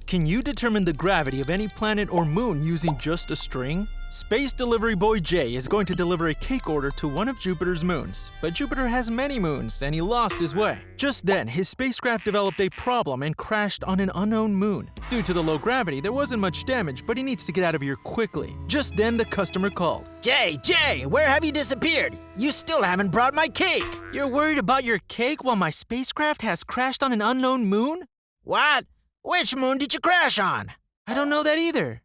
Can you determine the gravity of any planet or moon using just a string? Space delivery boy Jay is going to deliver a cake order to one of Jupiter's moons, but Jupiter has many moons and he lost his way. Just then, his spacecraft developed a problem and crashed on an unknown moon. Due to the low gravity, there wasn't much damage, but he needs to get out of here quickly. Just then, the customer called. Jay, where have you disappeared? You still haven't brought my cake. You're worried about your cake while my spacecraft has crashed on an unknown moon? What? Which moon did you crash on? I don't know that either.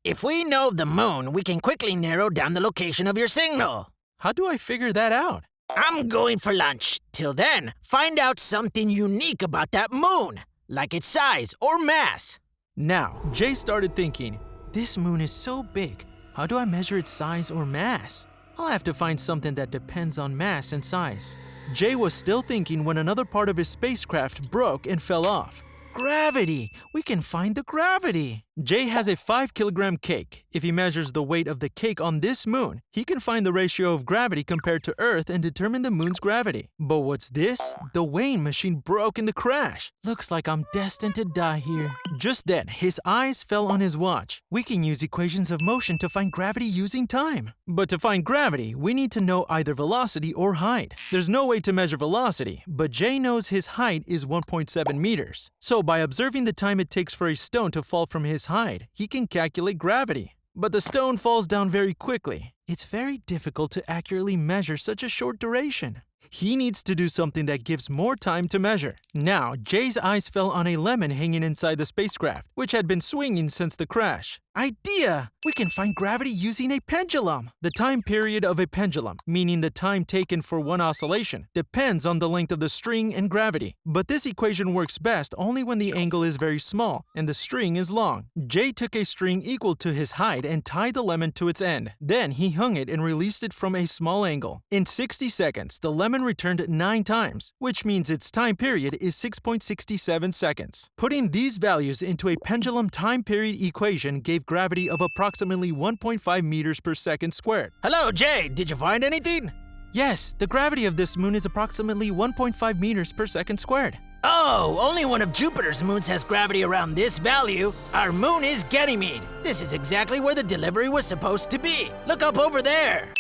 If we know the moon, we can quickly narrow down the location of your signal. How do I figure that out? I'm going for lunch. Till then, find out something unique about that moon, like its size or mass. Now, Jay started thinking, this moon is so big. How do I measure its size or mass? I'll have to find something that depends on mass and size. Jay was still thinking when another part of his spacecraft broke and fell off. Gravity! We can find the gravity! Jay has a 5-kilogram cake. If he measures the weight of the cake on this moon, he can find the ratio of gravity compared to Earth and determine the moon's gravity. But what's this? The weighing machine broke in the crash. Looks like I'm destined to die here. Just then, his eyes fell on his watch. We can use equations of motion to find gravity using time. But to find gravity, we need to know either velocity or height. There's no way to measure velocity, but Jay knows his height is 1.7 meters. So by observing the time it takes for a stone to fall from his height, he can calculate gravity. But the stone falls down very quickly. It's very difficult to accurately measure such a short duration. He needs to do something that gives more time to measure. Now, Jay's eyes fell on a lemon hanging inside the spacecraft, which had been swinging since the crash. Idea! We can find gravity using a pendulum. The time period of a pendulum, meaning the time taken for one oscillation, depends on the length of the string and gravity. But this equation works best only when the angle is very small and the string is long. Jay took a string equal to his height and tied the lemon to its end. Then he hung it and released it from a small angle. In 60 seconds, the lemon returned 9 times, which means its time period is 6.67 seconds. Putting these values into a pendulum time period equation gave gravity of approximately 1.5 meters per second squared. Hello, Jay. Did you find anything? Yes, the gravity of this moon is approximately 1.5 meters per second squared. Oh, only one of Jupiter's moons has gravity around this value. Our moon is Ganymede. This is exactly where the delivery was supposed to be. Look up over there.